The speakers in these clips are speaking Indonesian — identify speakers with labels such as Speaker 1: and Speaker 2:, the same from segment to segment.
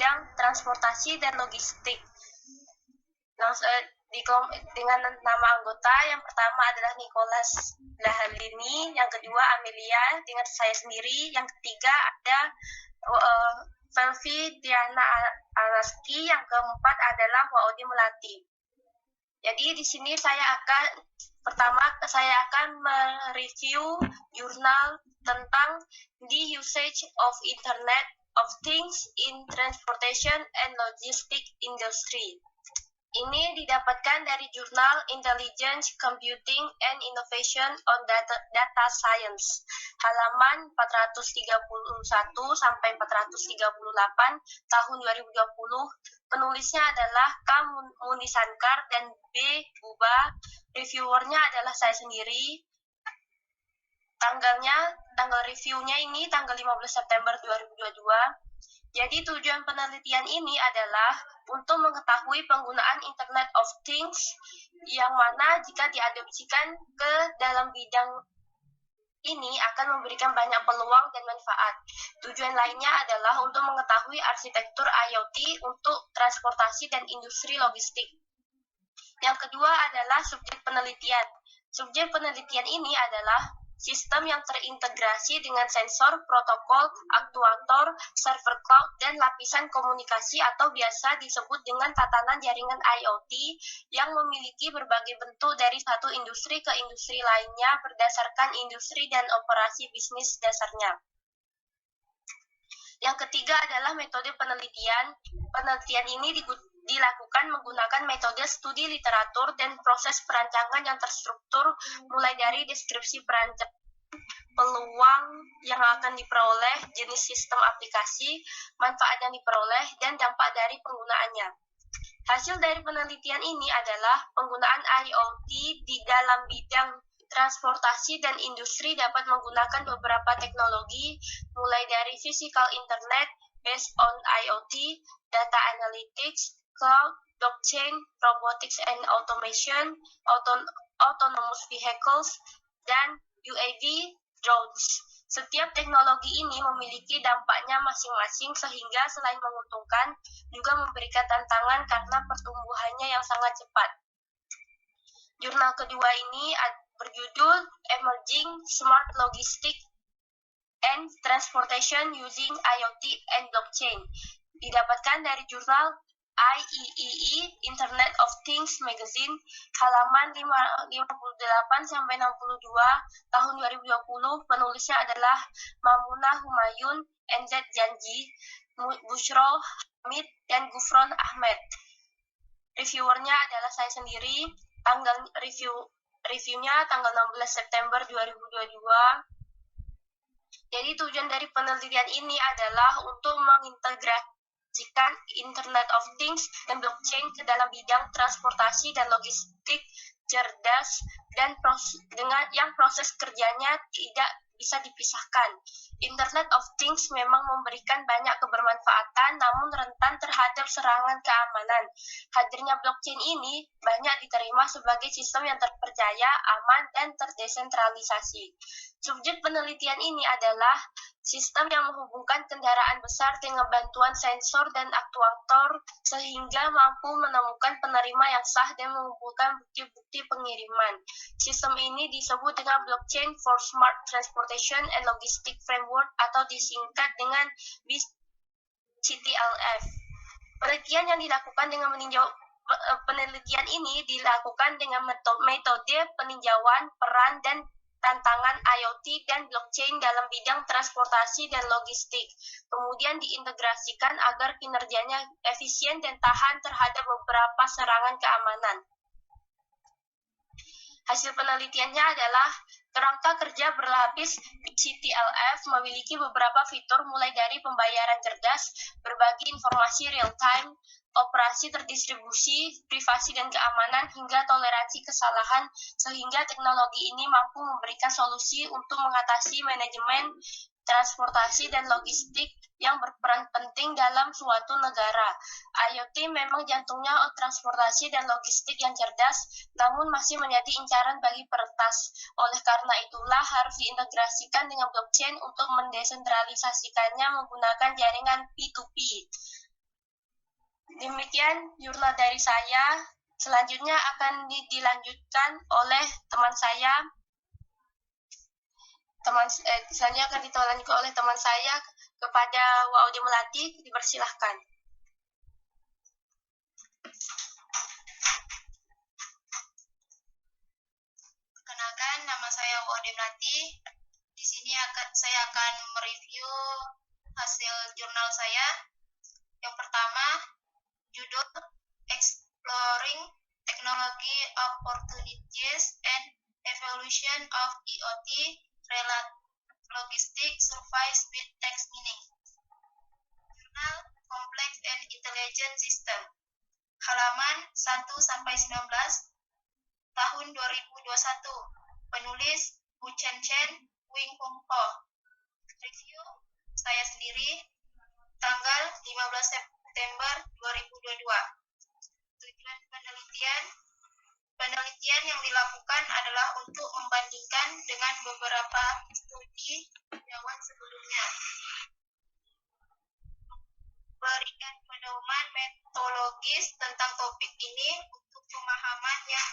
Speaker 1: bidang transportasi dan logistik. Dengan nama anggota, yang pertama adalah Nicholas Lahalini, yang kedua Amelia dengan saya sendiri, yang ketiga ada Felvi Diana Alaski, yang keempat adalah Waodi Melati. Jadi di sini saya akan mereview jurnal tentang the usage of Internet of Things in Transportation and Logistics Industry. Ini didapatkan dari jurnal Intelligence Computing and Innovation on Data Science, halaman 431 sampai 438 tahun 2020. Penulisnya adalah K. Munisankar dan B. Buba. Reviewernya adalah saya sendiri. Tanggal reviewnya ini tanggal 15 September 2022. Jadi tujuan penelitian ini adalah untuk mengetahui penggunaan Internet of Things yang mana jika diadopsikan ke dalam bidang ini akan memberikan banyak peluang dan manfaat. Tujuan lainnya adalah untuk mengetahui arsitektur IoT untuk transportasi dan industri logistik. Yang kedua adalah subjek penelitian. Subjek penelitian ini adalah sistem yang terintegrasi dengan sensor, protokol, aktuator, server cloud, dan lapisan komunikasi atau biasa disebut dengan tatanan jaringan IoT yang memiliki berbagai bentuk dari satu industri ke industri lainnya berdasarkan industri dan operasi bisnis dasarnya. Yang ketiga adalah metode penelitian. Penelitian ini dilakukan menggunakan metode studi literatur dan proses perancangan yang terstruktur mulai dari deskripsi perancangan, peluang yang akan diperoleh, jenis sistem aplikasi, manfaat yang diperoleh, dan dampak dari penggunaannya. Hasil dari penelitian ini adalah penggunaan IoT di dalam bidang transportasi dan industri dapat menggunakan beberapa teknologi mulai dari physical internet based on IoT, data analytics, cloud, blockchain, robotics and automation, autonomous vehicles, dan UAV drones. Setiap teknologi ini memiliki dampaknya masing-masing sehingga selain menguntungkan, juga memberikan tantangan karena pertumbuhannya yang sangat cepat. Jurnal kedua ini berjudul Emerging Smart Logistics and Transportation Using IoT and Blockchain. Didapatkan dari jurnal IEEE Internet of Things Magazine, halaman 58-62 tahun 2020. Penulisnya adalah Mamunah Humayun, NZ Janji, Bushro Hamid, dan Gufron Ahmed. Reviewernya adalah saya sendiri. Reviewnya tanggal 16 September 2022. Jadi tujuan dari penelitian ini adalah untuk mengintegrasikan Internet of Things dan blockchain ke dalam bidang transportasi dan logistik cerdas dan proses kerjanya tidak bisa dipisahkan. Internet of Things memang memberikan banyak kebermanfaatan namun rentan terhadap serangan keamanan. Hadirnya blockchain ini banyak diterima sebagai sistem yang terpercaya, aman, dan terdesentralisasi. Subjek penelitian ini adalah sistem yang menghubungkan kendaraan besar dengan bantuan sensor dan aktuator sehingga mampu menemukan penerima yang sah dan mengumpulkan bukti-bukti pengiriman. Sistem ini disebut dengan Blockchain for Smart Transportation and Logistics Framework atau disingkat dengan BCTLF. Penelitian yang dilakukan dengan penelitian ini dilakukan dengan metode peninjauan peran dan tantangan IoT dan blockchain dalam bidang transportasi dan logistik. Kemudian diintegrasikan agar kinerjanya efisien dan tahan terhadap beberapa serangan keamanan. Hasil penelitiannya adalah kerangka kerja berlapis BCTLF memiliki beberapa fitur mulai dari pembayaran cerdas, berbagi informasi real-time, operasi terdistribusi, privasi dan keamanan, hingga toleransi kesalahan, sehingga teknologi ini mampu memberikan solusi untuk mengatasi manajemen transportasi dan logistik yang berperan penting dalam suatu negara. IoT memang jantungnya transportasi dan logistik yang cerdas, namun masih menjadi incaran bagi peretas. Oleh karena itulah harus diintegrasikan dengan blockchain untuk mendesentralisasikannya menggunakan jaringan P2P. Demikian jurnal dari saya. Selanjutnya akan dilanjutkan oleh teman saya. Selanjutnya akan dilanjutkan oleh teman saya kepada Waude Melati. Dipersilahkan.
Speaker 2: Perkenalkan, nama saya Waude Melati. Di sini saya akan mereview hasil jurnal saya. Yang pertama, judul Exploring Technology Opportunities and Evolution of IoT Related Logistics Surveys with Text Meaning. Jurnal Complex and Intelligent System. Halaman 1-19 tahun 2021. Penulis Wu Chen, Wing Hung Ho. Review saya sendiri tanggal 15 September 2022. Tujuan penelitian yang dilakukan adalah untuk membandingkan dengan beberapa studi jawab sebelumnya. Berikan pedoman metodologis tentang topik ini untuk pemahaman yang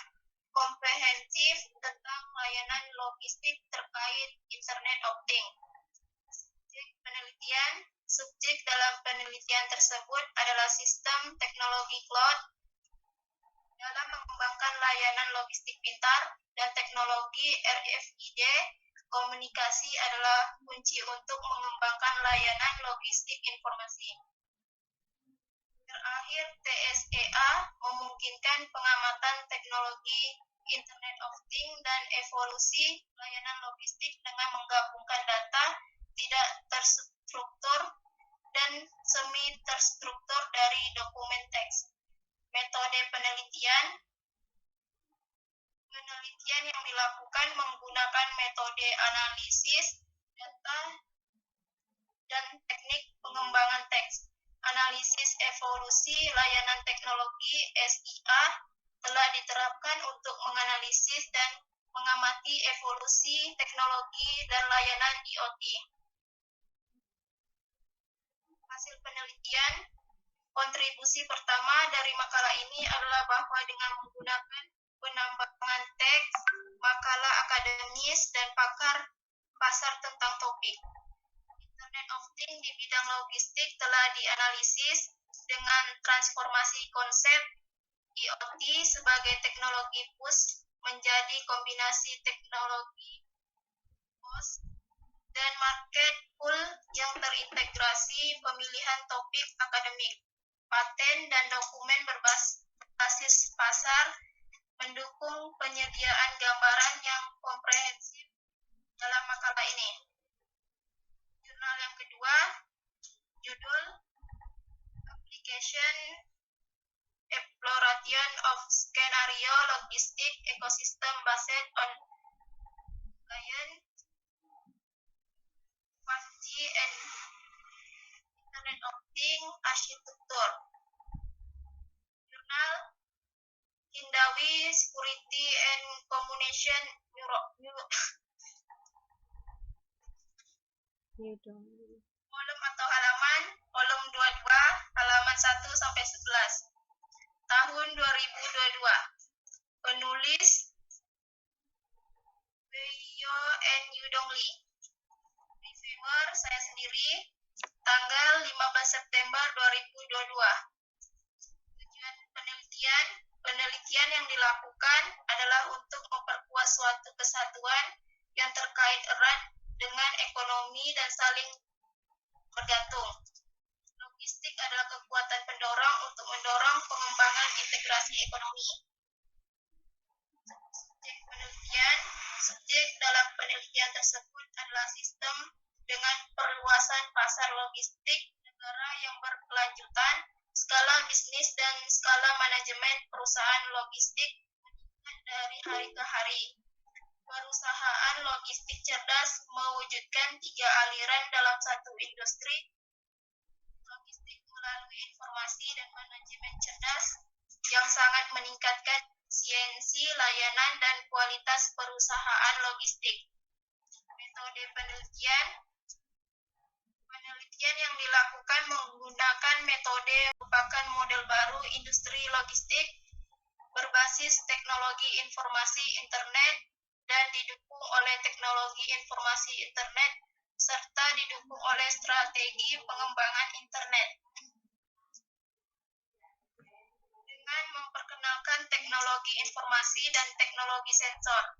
Speaker 2: komprehensif tentang layanan logistik terkait Internet of Things. Subjek dalam penelitian tersebut adalah sistem teknologi cloud dalam mengembangkan layanan logistik pintar dan teknologi RFID. Komunikasi adalah kunci untuk mengembangkan layanan logistik informasi. Terakhir, TSEA memungkinkan pengamatan teknologi Internet of Things dan evolusi layanan logistik dengan menggabungkan data tidak terstruktur dan semi-terstruktur dari dokumen teks. Metode penelitian yang dilakukan menggunakan metode analisis data dan teknik pengembangan teks. Analisis evolusi layanan teknologi SIA telah diterapkan untuk menganalisis dan mengamati evolusi teknologi dan layanan IoT. Hasil penelitian, kontribusi pertama dari makalah ini adalah bahwa dengan menggunakan penambangan teks, makalah akademis, dan pasar tentang topik. Internet of Things di bidang logistik telah dianalisis dengan transformasi konsep IoT sebagai teknologi push menjadi kombinasi teknologi POS dan market pool yang terintegrasi, pemilihan topik akademik, paten, dan dokumen berbasis pasar, mendukung penyediaan gambaran yang komprehensif dalam makalah ini. Jurnal yang kedua, judul Application Exploration of Scenario Logistic Ecosystem Based on Client 5G and Internet of Things Architecture. Jurnal Hindawi Security and Communication Volume atau halaman, volume 22, halaman 1-11. Tahun 2022. Penulis Weiyo and Yudong Lee. Reviewer saya sendiri tanggal 15 September 2022. Tujuan penelitian yang dilakukan adalah untuk memperkuat suatu kesatuan yang terkait erat dengan ekonomi dan saling bergantung. Logistik adalah kekuatan pendorong untuk mendorong pengembangan integrasi ekonomi. Subjek dalam penelitian tersebut adalah sistem dengan perluasan pasar logistik negara yang berkelanjutan, skala bisnis dan skala manajemen perusahaan logistik meningkat dari hari ke hari. Perusahaan logistik cerdas mewujudkan 3 aliran dalam satu industri logistik melalui informasi dan manajemen cerdas yang sangat meningkatkan efisiensi layanan dan kualitas perusahaan logistik. Metode penelitian Penelitian yang dilakukan menggunakan metode merupakan model baru industri logistik berbasis teknologi informasi internet dan didukung oleh teknologi informasi internet serta didukung oleh strategi pengembangan internet. Dengan memperkenalkan teknologi informasi dan teknologi sensor,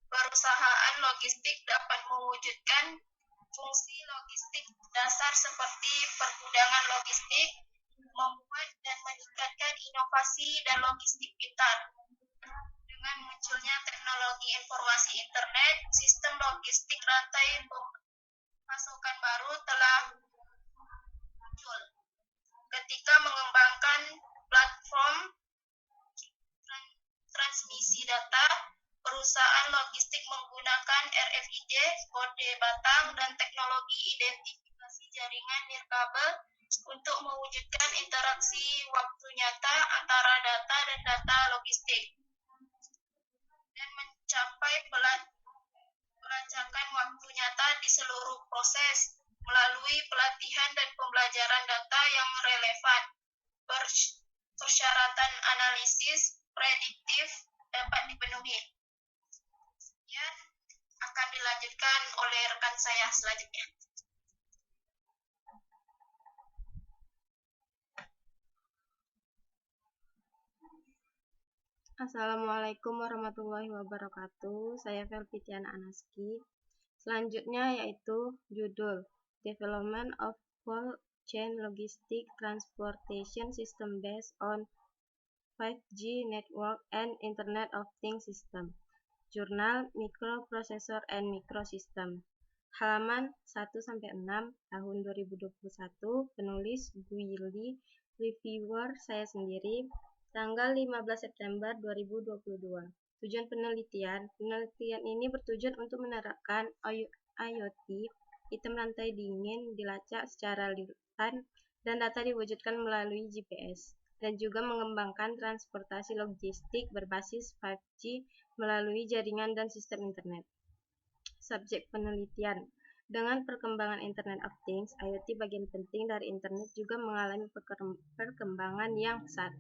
Speaker 2: perusahaan logistik dapat mewujudkan fungsi logistik dasar seperti pergudangan logistik, membuat dan meningkatkan inovasi dan logistik pintar. Dengan munculnya teknologi informasi internet, sistem logistik rantai pasokan baru telah muncul. Ketika mengembangkan platform transmisi data, perusahaan logistik menggunakan RFID, kode batang, dan teknologi identifikasi jaringan nirkabel untuk mewujudkan interaksi waktu nyata antara data dan data logistik dan mencapai pelacakan waktu nyata di seluruh proses melalui pelatihan dan pembelajaran data yang relevan. Persyaratan analisis prediktif dapat dipenuhi. Kemudian akan dilanjutkan oleh rekan saya selanjutnya.
Speaker 3: Assalamualaikum warahmatullahi wabarakatuh. Saya Felvitiana Anaski. Selanjutnya yaitu judul Development of Cold Chain Logistic Transportation System Based on 5G Network and Internet of Things System. Jurnal Microprocessor and Microsystem. Halaman 1-6 tahun 2021. Penulis Guili, reviewer saya sendiri. Tanggal 15 September 2022. Tujuan penelitian ini bertujuan untuk menerapkan IoT, item rantai dingin dilacak secara real-time dan data diwujudkan melalui GPS, dan juga mengembangkan transportasi logistik berbasis 5G melalui jaringan dan sistem internet. Subjek penelitian. Dengan perkembangan Internet of Things, IoT bagian penting dari Internet juga mengalami perkembangan yang pesat.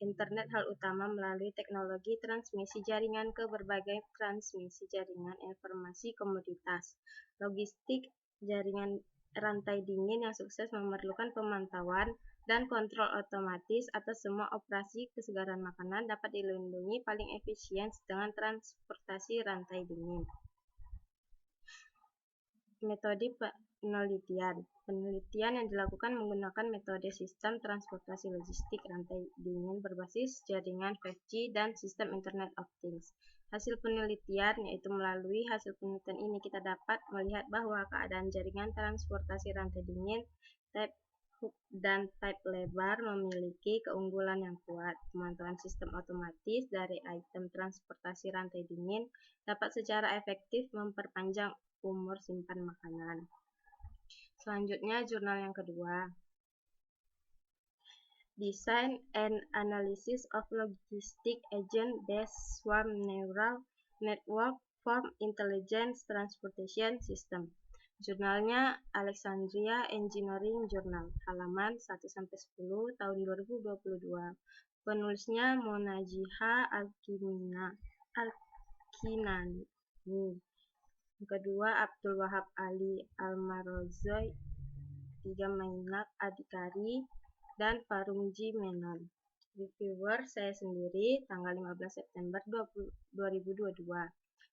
Speaker 3: Internet hal utama melalui teknologi transmisi jaringan ke berbagai transmisi jaringan informasi komoditas. Logistik jaringan rantai dingin yang sukses memerlukan pemantauan dan kontrol otomatis atas semua operasi kesegaran makanan dapat dilindungi paling efisien dengan transportasi rantai dingin. Metode penelitian. Penelitian yang dilakukan menggunakan metode sistem transportasi logistik rantai dingin berbasis jaringan 5G dan sistem Internet of Things. Hasil penelitian, yaitu melalui hasil penelitian ini kita dapat melihat bahwa keadaan jaringan transportasi rantai dingin type hook dan type lebar memiliki keunggulan yang kuat. Pemantauan sistem otomatis dari item transportasi rantai dingin dapat secara efektif memperpanjang umur simpan makanan. Selanjutnya jurnal yang kedua. Design and Analysis of Logistic Agent Based Swarm Neural Network for Intelligent Transportation System. Jurnalnya Alexandria Engineering Journal, halaman 1-10 tahun 2022. Penulisnya Monajiha Alkinani. Kedua, Abdul Wahab Ali Almarozoi, 3 Mainak Adhikari, dan Farumji Menon. Reviewer saya sendiri, tanggal 15 September 2022.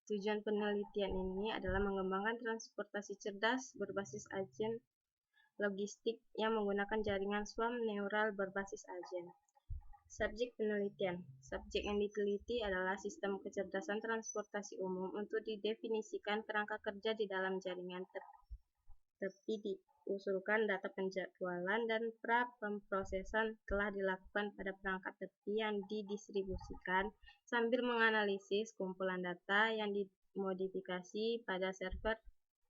Speaker 3: Tujuan penelitian ini adalah mengembangkan transportasi cerdas berbasis agen logistik yang menggunakan jaringan swarm neural berbasis agen. Subjek penelitian. Subjek yang diteliti adalah sistem kecerdasan transportasi umum untuk didefinisikan kerangka kerja di dalam jaringan tepi diusulkan data penjadwalan dan pra-pemprosesan telah dilakukan pada perangkat tepi yang didistribusikan sambil menganalisis kumpulan data yang dimodifikasi pada server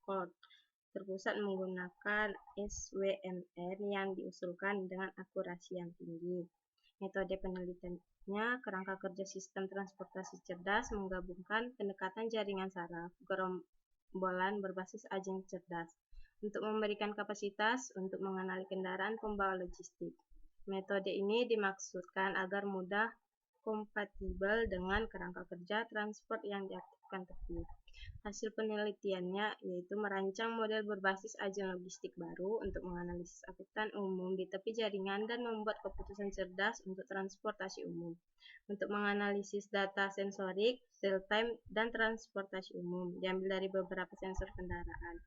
Speaker 3: cloud terpusat menggunakan SWMR yang diusulkan dengan akurasi yang tinggi. Metode penelitiannya, kerangka kerja sistem transportasi cerdas menggabungkan pendekatan jaringan saraf, gerombolan berbasis agen cerdas, untuk memberikan kapasitas untuk mengenali kendaraan pembawa logistik. Metode ini dimaksudkan agar mudah kompatibel dengan kerangka kerja transport yang diaktifkan tertib. Hasil penelitiannya yaitu merancang model berbasis agen logistik baru untuk menganalisis angkutan umum di tepi jaringan dan membuat keputusan cerdas untuk transportasi umum. Untuk menganalisis data sensorik, real-time, dan transportasi umum diambil dari beberapa sensor kendaraan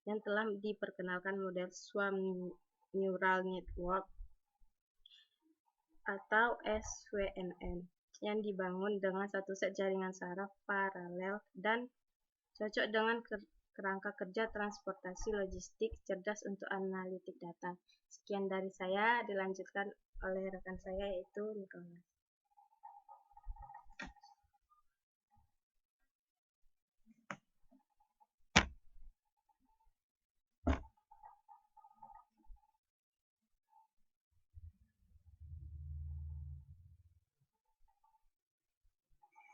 Speaker 3: yang telah diperkenalkan model Swarm Neural Network atau SWNN yang dibangun dengan satu set jaringan saraf paralel dan cocok dengan kerangka kerja transportasi logistik cerdas untuk analitik data. Sekian dari saya, dilanjutkan oleh rekan saya yaitu Nicholas.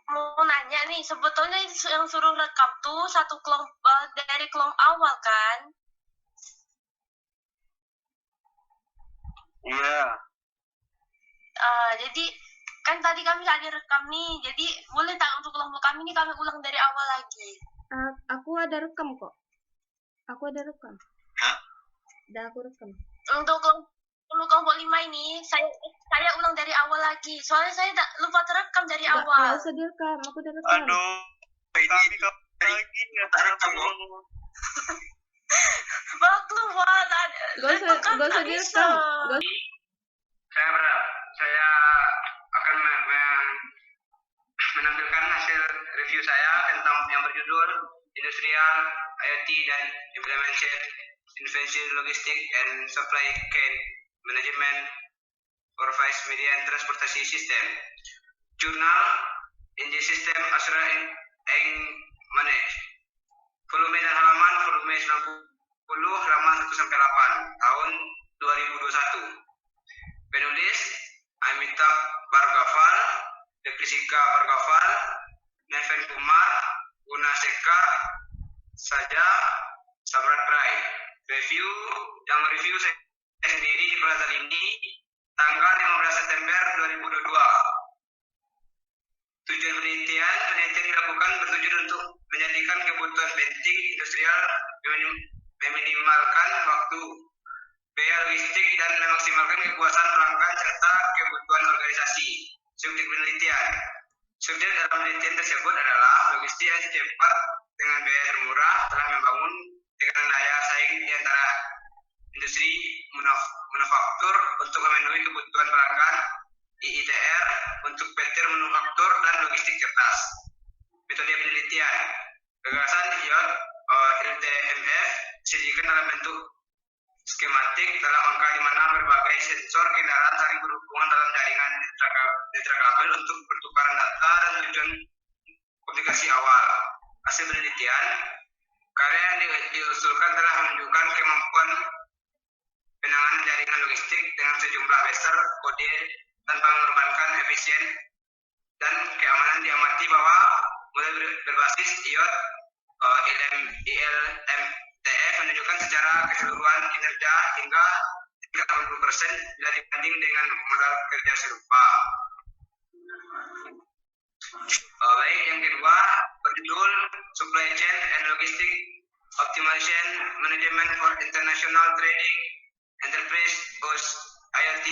Speaker 1: Mau nanya nih, sebetulnya yang suruh rekam tuh satu kelompok dari kelompok awal kan?
Speaker 4: Iya.
Speaker 1: Jadi kan tadi kami ada rekam nih, jadi boleh tak untuk kelompok kami nih kami ulang dari awal lagi?
Speaker 3: Aku ada rekam kok. Aku ada rekam.
Speaker 4: Hah?
Speaker 3: Udah aku rekam.
Speaker 1: Untuk kelompok 5 ini saya ulang dari awal lagi. Soalnya saya tak lupa terekam dari awal.
Speaker 3: Nggak usah direkam, aku udah rekam.
Speaker 4: Aduh, ini kau lagi nggak rekam kok.
Speaker 1: Maklum, Wak.
Speaker 3: Gak usah direkam.
Speaker 4: Saya akan menampilkan hasil review saya tentang yang berjudul Industrial IoT dan Implementation Invention Logistic and Supply Chain Management for Vice Media and Transportation System. Jurnal NJ System Asura and Manage. Volume dan halaman volume 90 halaman 1-8 tahun 2021. Penulis Amitabh Bhargaval, Dekrisika Bhargaval, Neven Kumar, Gunasekar, Saja, Samrat Prai. Yang review saya sendiri di Plaza Lindi tanggal 15 September 2022. Tujuan penelitian dilakukan bertujuan untuk menjadikan kebutuhan penting industrial, meminimalkan waktu biaya logistik dan memaksimalkan kepuasan pelanggan serta kebutuhan organisasi. Subjek penelitian. Subjek dalam penelitian tersebut adalah logistik yang cepat dengan biaya termurah telah membangun tekanan daya saing di antara industri manufaktur untuk memenuhi kebutuhan pelanggan IITR untuk PT manufaktur dan logistik cerdas. Metode penelitian. Gagasan LTMF disediakan dalam bentuk skematik dalam angka di mana berbagai sensor kendaraan saling berhubungan dalam jaringan netrokabel untuk pertukaran data dan tujuan komunikasi awal. Hasil penelitian, karya yang diusulkan telah menunjukkan kemampuan penanganan jaringan logistik dengan sejumlah besar kode tanpa mengorbankan efisien dan keamanan. Diamati bahwa model berbasis IoT ILMTF menunjukkan secara keseluruhan kinerja hingga 80% bila dibanding dengan modal kerja serupa. Baik, yang kedua berjudul Supply Chain and Logistic Optimization Management for International Trading Enterprise Us IoT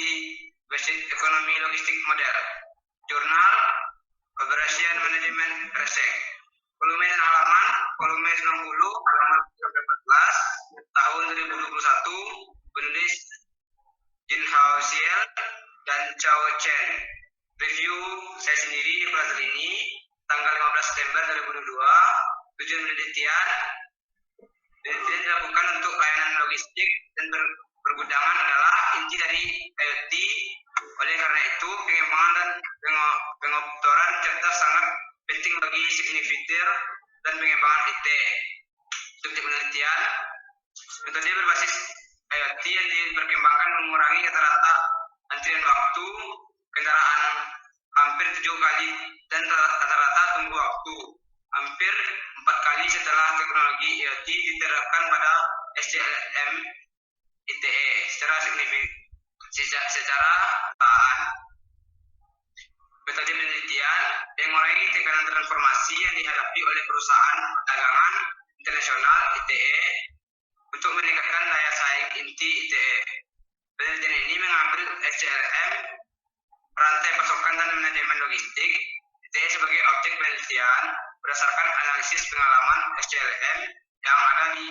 Speaker 4: Basic Economy Logistic Model. Jurnal Operation Management Research. Volume dan halaman volume 60 halaman 14 tahun 2021. Penulis Jin Hao Xiel dan Chao Chen. Review saya sendiri di Plaza ini tanggal 15 September 2022. Tujuan penelitian dilakukan untuk layanan logistik dan pergudangan adalah inti dari IoT. Oleh karena itu, pengembangan dan pengoptoran cerdas sangat penting bagi signifier dan pengembangan IT. Subjek penelitian, metode berbasis IoT yang diperkembangkan mengurangi rata-rata antrian waktu kendaraan hampir 7 kali dan rata-rata tunggu waktu hampir 4 kali setelah teknologi IoT IoT diterapkan pada SDLM ITE secara tahan. Metode penelitian mengurangi tekanan transformasi yang dihadapi oleh perusahaan perdagangan internasional ITE untuk meningkatkan daya saing inti ITE. Penelitian ini mengambil SDLM, rantai pasokan dan manajemen logistik ITE sebagai objek penelitian berdasarkan analisis pengalaman SDLM yang ada di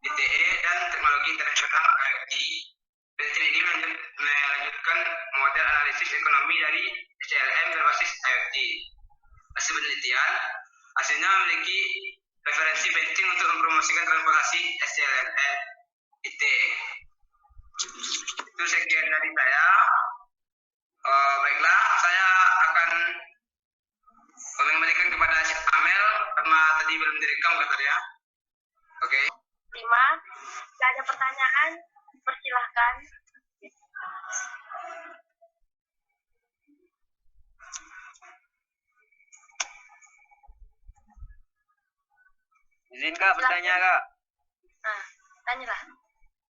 Speaker 4: ITE dan teknologi internasional IoT. Penelitian ini melanjutkan model analisis ekonomi dari SDLM berbasis IoT. Hasil penelitian, hasilnya memiliki referensi penting untuk mempromosikan transportasi SDLM ITE. Itu sekian dari saya. Baiklah, saya akan mengembalikan kepada Amel karena tadi belum direkam katanya. Oke.
Speaker 1: Terima. Jika ada pertanyaan, persilahkan.
Speaker 5: Izin Kak bertanya Kak.
Speaker 1: Nah, tanyalah.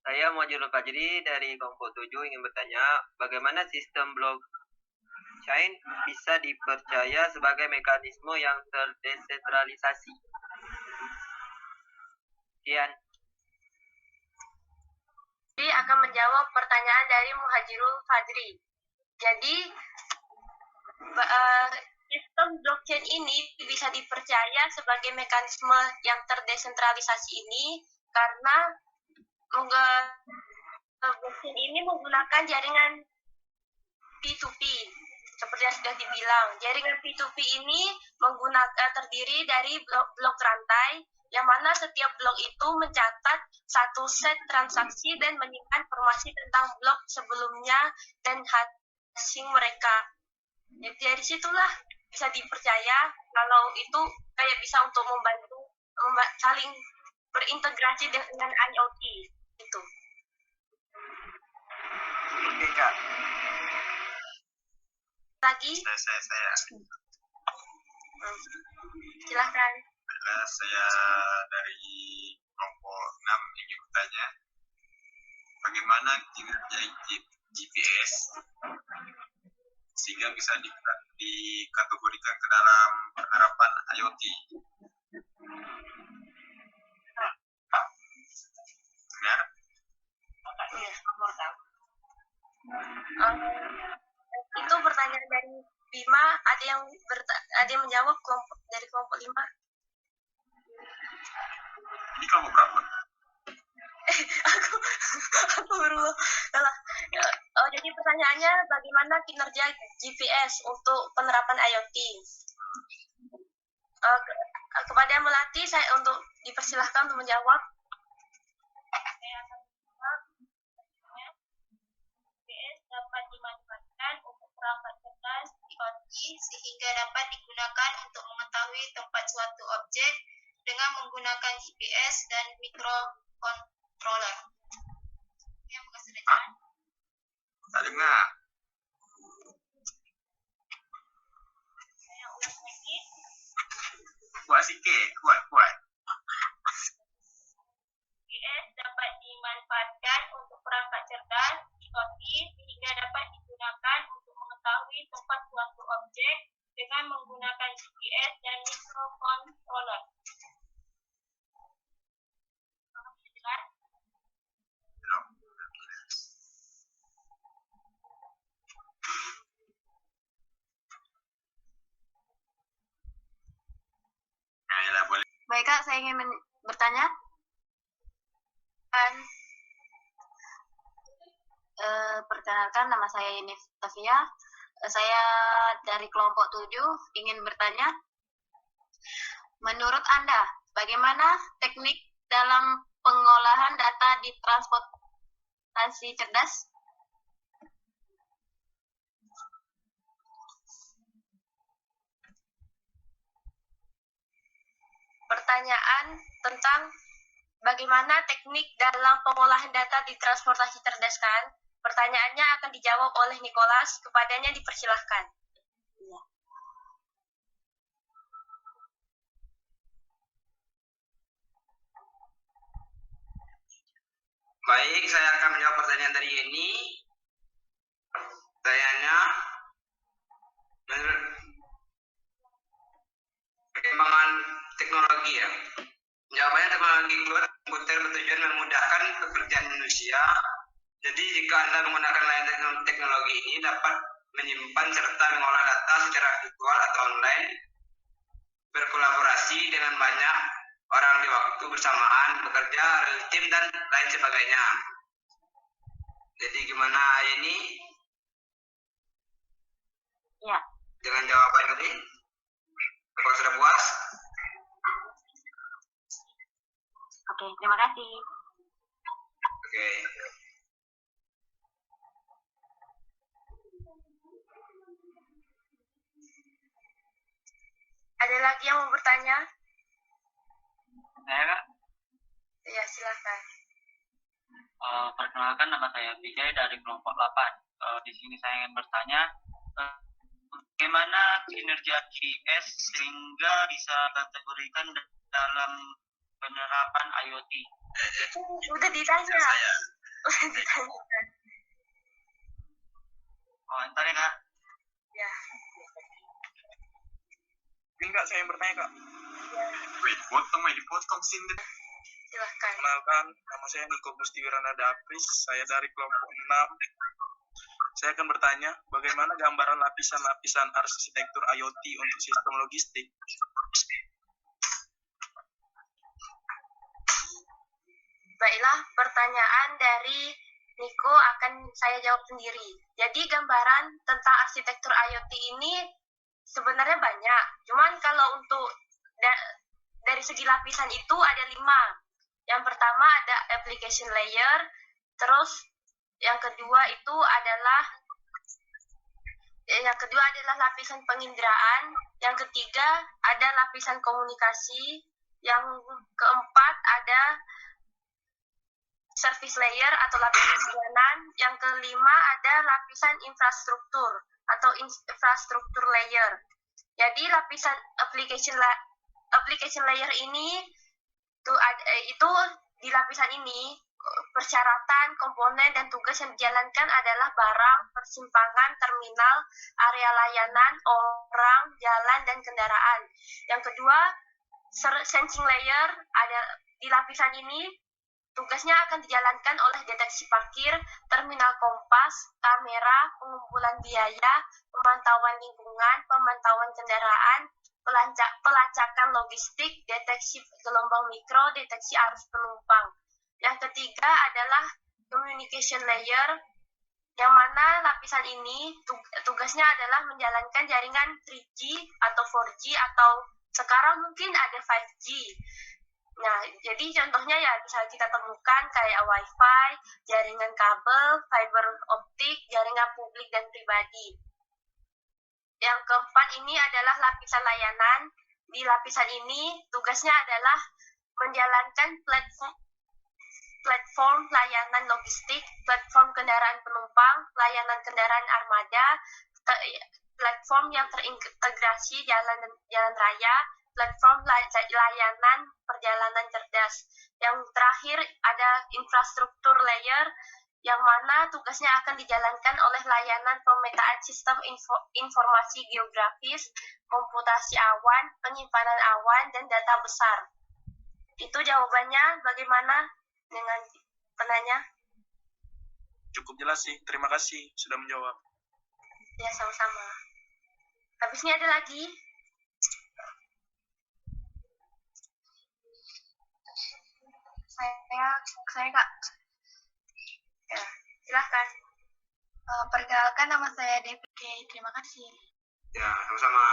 Speaker 5: Saya Muhajirul Fajri dari kelompok 7 ingin bertanya, bagaimana sistem blockchain bisa dipercaya sebagai mekanisme yang terdesentralisasi? Sekian.
Speaker 1: Jadi akan menjawab pertanyaan dari Muhajirul Fajri. Jadi sistem blockchain ini bisa dipercaya sebagai mekanisme yang terdesentralisasi ini karena blockchain ini menggunakan jaringan P2P. Seperti yang sudah dibilang, jaringan P2P ini terdiri dari blok rantai, yang mana setiap blok itu mencatat satu set transaksi dan menyimpan informasi tentang blok sebelumnya dan hashing mereka. Jadi dari situlah bisa dipercaya kalau itu kayak bisa untuk membantu saling berintegrasi dengan IoT itu.
Speaker 5: Oke Kak.
Speaker 1: Lagi?
Speaker 6: Saya.
Speaker 1: Silahkan.
Speaker 6: Saya dari kelompok 6 ingin bertanya, bagaimana kinerja GPS sehingga bisa dikategorikan ke dalam penerapan IoT? Benar?
Speaker 1: Itu pertanyaan dari Bima. Ada yang menjawab dari kelompok 5?
Speaker 6: Ini kelompok berapa?
Speaker 1: Aku baru salah. Jadi pertanyaannya bagaimana kinerja GPS untuk penerapan IoT? Kepada Melati saya untuk dipersilahkan untuk menjawab.
Speaker 2: GPS dapat dimanfaatkan untuk perangkat cerdas IoT sehingga dapat digunakan untuk mengetahui tempat suatu objek dengan menggunakan GPS dan microcontroller. Yang makasih sudah jalan.
Speaker 6: Dengar.
Speaker 2: Saya ulang lagi.
Speaker 6: Kuat sikit, kuat.
Speaker 2: GPS dapat dimanfaatkan untuk perangkat cerdas IoT sehingga dapat digunakan untuk mengetahui tempat suatu objek dengan menggunakan GPS dan microcontroller. Jelas?
Speaker 6: Belum. Nah, boleh.
Speaker 1: Baik Kak, saya ingin bertanya. Perkenalkan, nama saya Yunif Tafia. Saya dari kelompok 7 ingin bertanya. Menurut Anda, bagaimana teknik dalam pengolahan data di transportasi cerdas? Pertanyaan tentang bagaimana teknik dalam pengolahan data di transportasi cerdas kan? Pertanyaannya akan dijawab oleh Nicholas, kepadanya dipersilahkan. Ya.
Speaker 4: Baik, saya akan menjawab pertanyaan dari Yeni. Pertanyaannya, menurut perkembangan teknologi ya. Jawabannya teknologi cloud komputer bertujuan memudahkan pekerjaan manusia. Jadi jika Anda menggunakan layanan teknologi ini dapat menyimpan serta mengolah data secara virtual atau online, berkolaborasi dengan banyak orang di waktu bersamaan, bekerja real tim dan lain sebagainya. Jadi gimana ini?
Speaker 1: Ya.
Speaker 4: Dengan jawaban tadi? Apakah sudah puas?
Speaker 1: Oke, terima kasih.
Speaker 4: Oke.
Speaker 1: Ada lagi yang mau bertanya?
Speaker 7: Saya Kak,
Speaker 1: Ya, silakan.
Speaker 7: perkenalkan nama saya Vijay dari kelompok 8. Di sini saya ingin bertanya, bagaimana kinerja GIS sehingga bisa kategorikan dalam penerapan IoT?
Speaker 1: Udah ditanya. Udah ditanya.
Speaker 7: Oh, ntar ya Kak.
Speaker 1: Ya.
Speaker 6: Ini Kak, saya yang bertanya Kak.
Speaker 1: Ya,
Speaker 6: Wait, dipotong sini.
Speaker 1: silakan.
Speaker 6: Kenalkan, nama saya Niko Gusti Wiranada Apris, saya dari kelompok 6. Saya akan bertanya, bagaimana gambaran lapisan-lapisan arsitektur IoT untuk sistem logistik?
Speaker 1: Baiklah, pertanyaan dari Niko akan saya jawab sendiri. Jadi gambaran tentang arsitektur IoT ini sebenarnya banyak. Cuman kalau untuk dari segi lapisan itu ada 5. Yang pertama ada application layer, terus yang kedua adalah lapisan penginderaan, yang ketiga ada lapisan komunikasi, yang keempat ada service layer atau lapisan layanan, yang kelima ada lapisan infrastruktur atau infrastruktur layer. Jadi lapisan application layer ini itu di lapisan ini persyaratan, komponen, dan tugas yang dijalankan adalah barang, persimpangan, terminal, area layanan, orang, jalan, dan kendaraan. Yang kedua, sensing layer ada di lapisan ini tugasnya akan dijalankan oleh deteksi parkir, terminal kompas, kamera, pengumpulan biaya, pemantauan lingkungan, pemantauan kendaraan, pelacakan logistik, deteksi gelombang mikro, deteksi arus penumpang. Yang ketiga adalah communication layer, yang mana lapisan ini tugasnya adalah menjalankan jaringan 3G atau 4G atau sekarang mungkin ada 5G. Nah, jadi contohnya ya bisa kita temukan kayak Wi-Fi, jaringan kabel, fiber optik, jaringan publik dan pribadi. Yang keempat ini adalah lapisan layanan. Di lapisan ini tugasnya adalah menjalankan platform layanan logistik, platform kendaraan penumpang, layanan kendaraan armada, platform yang terintegrasi jalan raya, platform layanan perjalanan cerdas. Yang terakhir ada infrastruktur layer, yang mana tugasnya akan dijalankan oleh layanan pemetaan sistem informasi geografis, komputasi awan, penyimpanan awan, dan data besar. Itu jawabannya. Bagaimana dengan penanya?
Speaker 6: Cukup jelas sih, terima kasih sudah menjawab.
Speaker 1: Ya, sama-sama. Habis ini ada lagi?
Speaker 2: Saya Kak.
Speaker 1: Ya, silahkan.
Speaker 2: Perkenalkan, nama saya Devi. Oke, terima kasih.
Speaker 4: Ya, sama-sama.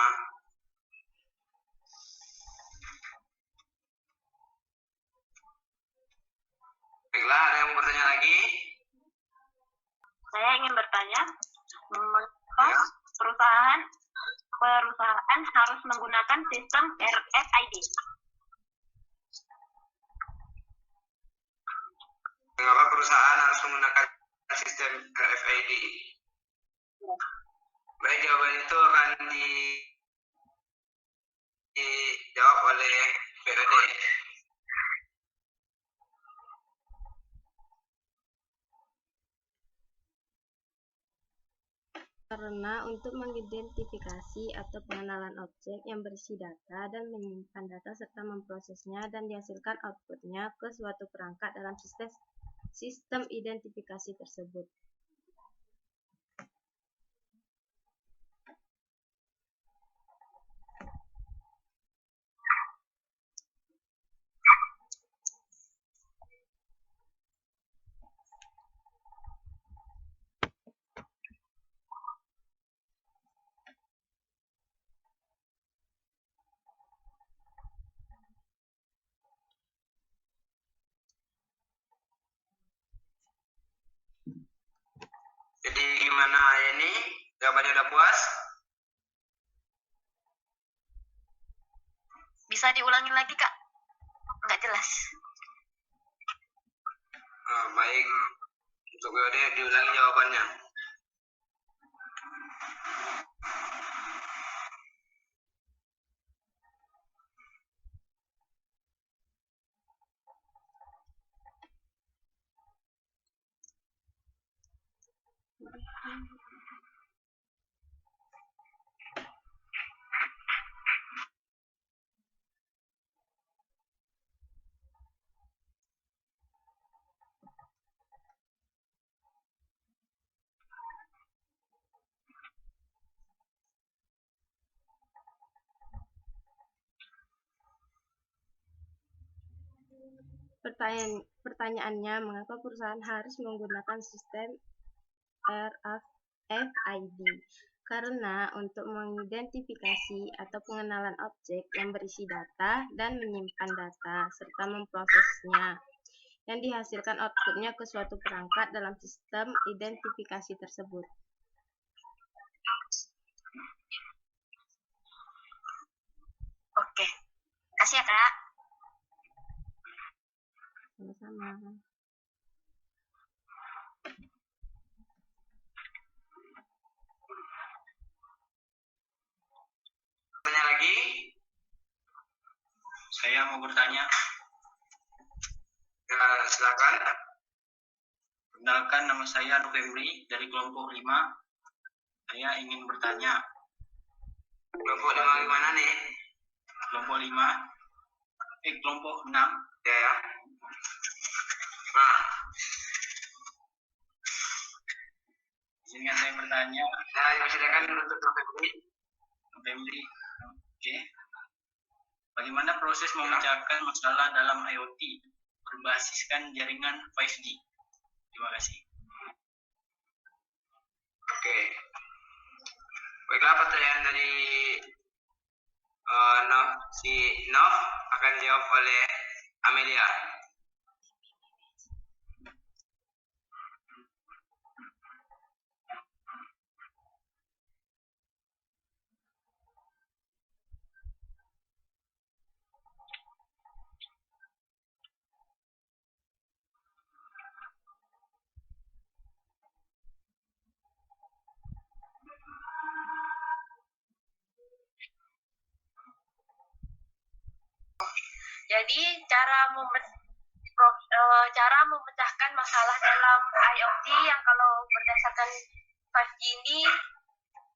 Speaker 4: Baiklah, ada yang mau bertanya lagi?
Speaker 1: Saya ingin bertanya,
Speaker 4: Ya.
Speaker 1: perusahaan harus menggunakan sistem RFID.
Speaker 4: Mengapa perusahaan harus menggunakan sistem RFID? Baik, jawaban itu akan dijawab oleh PRD.
Speaker 3: Karena untuk mengidentifikasi atau pengenalan objek yang berisi data dan menyimpan data serta memprosesnya dan dihasilkan outputnya ke suatu perangkat dalam sistem identifikasi tersebut.
Speaker 4: Jadi gimana ya ini? Jawabannya udah puas?
Speaker 1: Bisa diulangi lagi, Kak? Nggak jelas.
Speaker 4: Baik. Untuk WOD diulangi jawabannya.
Speaker 3: Pertanyaannya, mengapa perusahaan harus menggunakan sistem RFID? Karena untuk mengidentifikasi atau pengenalan objek yang berisi data dan menyimpan data serta memprosesnya yang dihasilkan outputnya ke suatu perangkat dalam sistem identifikasi tersebut.
Speaker 1: Oke. Kasih ya, Kak.
Speaker 3: Sama-sama.
Speaker 4: Tanya lagi?
Speaker 7: Saya mau bertanya.
Speaker 4: Ya, silakan.
Speaker 7: Perkenalkan, nama saya November dari kelompok 5. Saya ingin bertanya.
Speaker 4: Kelompok 5 gimana nih?
Speaker 7: Kelompok 5. Kelompok 6.
Speaker 4: Ya. Nah.
Speaker 7: Izinkan saya bertanya.
Speaker 4: Nah, silakan untuk
Speaker 7: November. Oke. Bagaimana proses memecahkan masalah dalam IoT berbasiskan jaringan 5G? Terima kasih.
Speaker 4: Oke. Baiklah, pertanyaan dari si Nov akan dijawab oleh Amelia.
Speaker 1: Jadi cara memecahkan masalah dalam IoT yang kalau berdasarkan 5G ini,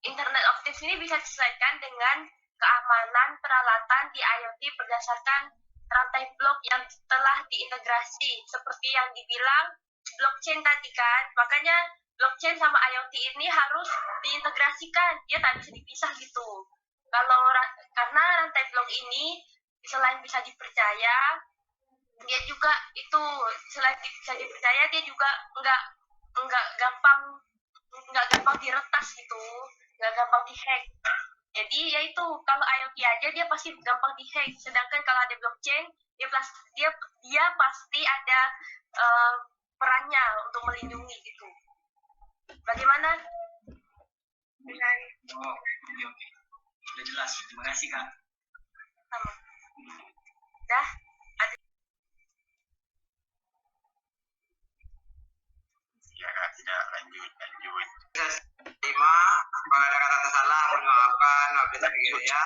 Speaker 1: Internet of Things ini bisa disesuaikan dengan keamanan peralatan di IoT berdasarkan rantai blok yang telah diintegrasi. Seperti yang dibilang blockchain tadi kan, makanya blockchain sama IoT ini harus diintegrasikan, dia tak bisa dipisah gitu. Karena rantai blok ini selain bisa dipercaya, dia juga itu selain bisa dipercaya, dia juga nggak gampang diretas gitu, nggak gampang dihack. Jadi ya itu, kalau IoT aja dia pasti gampang dihack, sedangkan kalau ada blockchain dia pasti ada perannya untuk melindungi gitu. Bagaimana dengan
Speaker 7: Oke. Sudah jelas. Terima kasih, Kak.
Speaker 1: sama? Dah.
Speaker 4: Ya, tidak lanjut. 5, kalau ada kata salah, mohon maafkan, ya.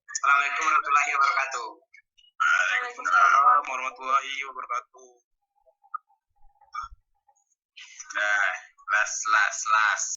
Speaker 4: Assalamualaikum warahmatullahi wabarakatuh.
Speaker 6: Waalaikumsalam warahmatullahi wabarakatuh.
Speaker 4: Nah, last.